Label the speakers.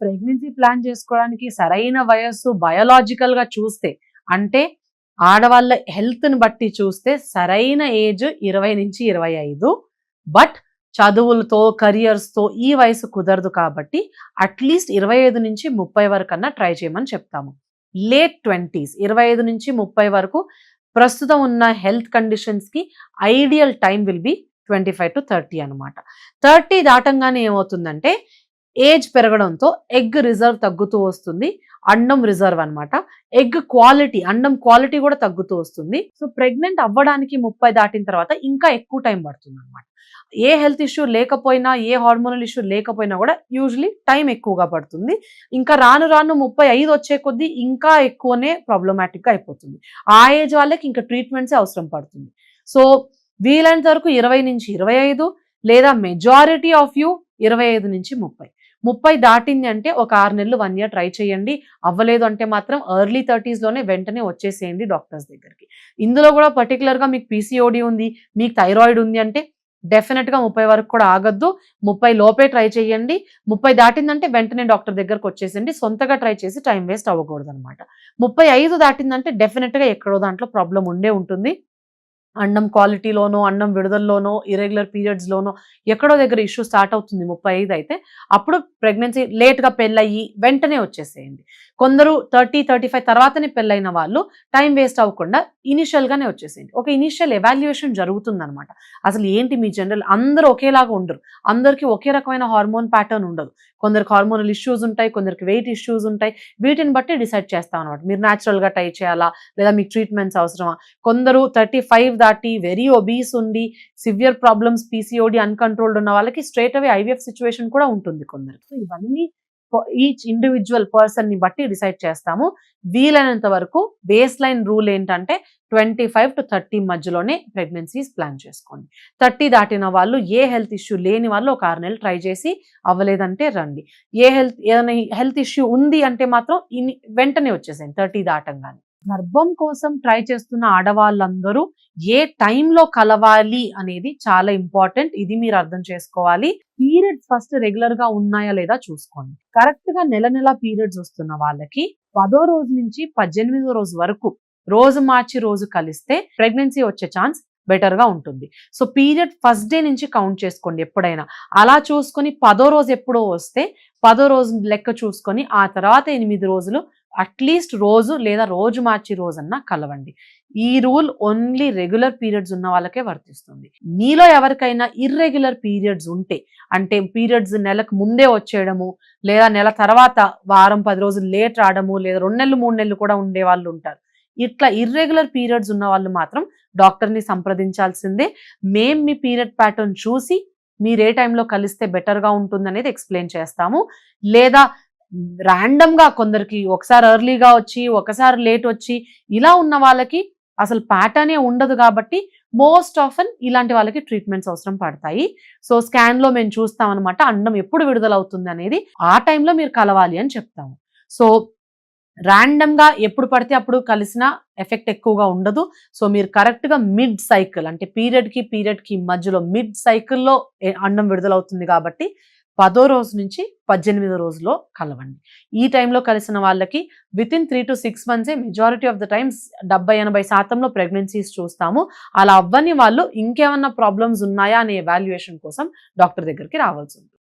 Speaker 1: Pregnancy plan చేసుకోవడానికి సరైన వయస్సు బయోలాజికల్గా చూస్తే అంటే ఆడవాళ్ళ హెల్త్ని బట్టి చూస్తే సరైన ఏజ్ 20 నుంచి 25. బట్ చదువులతో కెరియర్స్తో ఈ వయసు కుదరదు కాబట్టి అట్లీస్ట్ 25 నుంచి 30 వరకు అన్నా ట్రై చేయమని చెప్తాము. లేట్ 20s 25 నుంచి 30 వరకు ప్రస్తుతం ఉన్న హెల్త్ కండిషన్స్కి ideal time will be 25 to 30 అనమాట. 30 దాటంగానే ఏమవుతుందంటే ఏజ్ పెరగడంతో ఎగ్ రిజర్వ్ తగ్గుతూ వస్తుంది, అండం రిజర్వ్ అనమాట. ఎగ్ క్వాలిటీ, అండం క్వాలిటీ కూడా తగ్గుతూ వస్తుంది. సో ప్రెగ్నెంట్ అవ్వడానికి 30 దాటిన తర్వాత ఇంకా ఎక్కువ టైం పడుతుంది అనమాట. ఏ హెల్త్ ఇష్యూ లేకపోయినా, ఏ హార్మోనల్ ఇష్యూ లేకపోయినా కూడా యూజువలీ టైం ఎక్కువగా పడుతుంది. ఇంకా రాను రాను 35 వచ్చే కొద్దీ ఇంకా ఎక్కువనే ప్రాబ్లమాటిక్గా అయిపోతుంది. ఆ ఏజ్ వాళ్ళకి ఇంకా ట్రీట్మెంట్సే అవసరం పడుతుంది. సో వీలైనంత వరకు 20 నుంచి 25 లేదా మెజారిటీ ఆఫ్ యూ 25 నుంచి 30 దాటింది అంటే ఒక 6 నెలలు 1 year ట్రై చేయండి. అవ్వలేదు అంటే మాత్రం ఎర్లీ 30sలోనే వెంటనే వచ్చేసేయండి డాక్టర్స్ దగ్గరికి. ఇందులో కూడా పర్టికులర్గా మీకు పీసీఓడి ఉంది, మీకు థైరాయిడ్ ఉంది అంటే డెఫినెట్గా 30 వరకు కూడా ఆగద్దు. 30 లోపే ట్రై చేయండి. 30 దాటిందంటే వెంటనే డాక్టర్ దగ్గరకు వచ్చేసండి. సొంతగా ట్రై చేసి టైం వేస్ట్ అవ్వకూడదు అనమాట. 35 దాటిందంటే డెఫినెట్గా ఎక్కడో దాంట్లో ప్రాబ్లం ఉండే ఉంటుంది. అన్నం క్వాలిటీలోనో, అన్నం విడుదలలోనో, ఇర్రెగ్యులర్ పీరియడ్స్లోనో ఎక్కడో దగ్గర ఇష్యూ స్టార్ట్ అవుతుంది 35 అయితే. అప్పుడు ప్రెగ్నెన్సీ లేట్గా పెళ్ళయ్యి వెంటనే వచ్చేసేయండి. కొందరు 30, 35 తర్వాతనే పెళ్ళైన వాళ్ళు టైం వేస్ట్ అవ్వకుండా ఇనిషియల్గానే వచ్చేసేయండి. ఒక ఇనిషియల్ ఎవాల్యుయేషన్ జరుగుతుందనమాట. అసలు ఏంటి మీ జనరల్, అందరూ ఒకేలాగా ఉండరు, అందరికీ ఒకే రకమైన హార్మోన్ ప్యాటర్న్ ఉండదు. కొందరికి హార్మోనల్ ఇష్యూస్ ఉంటాయి, కొందరికి వెయిట్ ఇష్యూస్ ఉంటాయి. వీటిని బట్టి డిసైడ్ చేస్తాం అనమాట. మీరు న్యాచురల్గా ట్రై చేయాలా లేదా మీకు ట్రీట్మెంట్స్ అవసరమా. కొందరు 35 దాటి వెరీ ఒబీస్ ఉండి సివియర్ ప్రాబ్లమ్స్ పీసీఓడి అన్కంట్రోల్డ్ ఉన్న వాళ్ళకి స్ట్రేట్ అవే ఐవీఎఫ్ సిచ్యువేషన్ కూడా ఉంటుంది కొందరికి. సో ఇవన్నీ ఈచ్ ఇండివిజువల్ పర్సన్ ని బట్టి డిసైడ్ చేస్తాము. వీలైనంత వరకు బేస్ లైన్ రూల్ ఏంటంటే 25 to 30 మధ్యలోనే ప్రెగ్నెన్సీస్ ప్లాన్ చేసుకోండి. 30 దాటిన వాళ్ళు, ఏ హెల్త్ ఇష్యూ లేని వాళ్ళు ఒక 6 నెలలు ట్రై చేసి అవ్వలేదంటే రండి. ఏదైనా హెల్త్ ఇష్యూ ఉంది అంటే మాత్రం వెంటనే వచ్చేసేయండి 30 దాటంగానే. గర్భం కోసం ట్రై చేస్తున్న ఆడవాళ్ళందరూ ఏ టైంలో కలవాలి అనేది చాలా ఇంపార్టెంట్. ఇది మీరు అర్థం చేసుకోవాలి. పీరియడ్స్ ఫస్ట్ రెగ్యులర్ గా ఉన్నాయా లేదా చూసుకోండి. కరెక్ట్ గా నెల నెల పీరియడ్స్ వస్తున్న వాళ్ళకి 10వ రోజు నుంచి 18వ రోజు వరకు రోజు మార్చి రోజు కలిస్తే ప్రెగ్నెన్సీ వచ్చే ఛాన్స్ బెటర్ గా ఉంటుంది. సో పీరియడ్ ఫస్ట్ డే నుంచి కౌంట్ చేసుకోండి ఎప్పుడైనా. అలా చూసుకొని 10వ రోజు ఎప్పుడో వస్తే 10వ రోజు లెక్క చూసుకొని ఆ తర్వాత 8 రోజులు అట్లీస్ట్ రోజు లేదా రోజు మార్చి రోజన్నా కలవండి. ఈ రూల్ ఓన్లీ రెగ్యులర్ పీరియడ్స్ ఉన్న వాళ్ళకే వర్తిస్తుంది. మీలో ఎవరికైనా ఇర్రెగ్యులర్ పీరియడ్స్ ఉంటే, అంటే పీరియడ్స్ నెలకు ముందే వచ్చేయడము లేదా నెల తర్వాత వారం 10 రోజులు లేట్ రావడము లేదా 2 నెలలు 3 నెలలు కూడా ఉండే వాళ్ళు ఉంటారు. ఇట్లా ఇర్రెగ్యులర్ పీరియడ్స్ ఉన్న వాళ్ళు మాత్రం డాక్టర్ని సంప్రదించాల్సిందే. మేము మీ పీరియడ్ ప్యాటర్న్ చూసి మీరు ఏ టైంలో కలిస్తే బెటర్గా ఉంటుంది అనేది ఎక్స్ప్లెయిన్ చేస్తాము. లేదా ర్యాండమ్గా కొందరికి ఒకసారి ఎర్లీగా వచ్చి ఒకసారి లేట్ వచ్చి ఇలా ఉన్న వాళ్ళకి అసలు ప్యాటర్నే ఉండదు కాబట్టి మోస్ట్ ఆఫెన్ ఇలాంటి వాళ్ళకి ట్రీట్మెంట్స్ అవసరం పడతాయి. సో స్కాన్లో మేము చూస్తాం అనమాట అండం ఎప్పుడు విడుదలవుతుంది అనేది. ఆ టైంలో మీరు కలవాలి అని చెప్తాము. సో ర్యాండమ్గా ఎప్పుడు పడితే అప్పుడు కలిసినా ఎఫెక్ట్ ఎక్కువగా ఉండదు. సో మీరు కరెక్ట్గా మిడ్ సైకిల్, అంటే పీరియడ్కి మధ్యలో మిడ్ సైకిల్లో అండం విడుదలవుతుంది కాబట్టి 10వ రోజు నుంచి 18వ రోజులో కలవండి. ఈ టైంలో కలిసిన వాళ్ళకి within 3 to 6 months majority of the times 70-80% pregnancies చూస్తాము. అలా అవ్వని వాళ్ళు ఇంకేమన్నా ప్రాబ్లమ్స్ ఉన్నాయా అనే ఎవాల్యుయేషన్ కోసం డాక్టర్ దగ్గరికి రావాల్సి ఉంటుంది.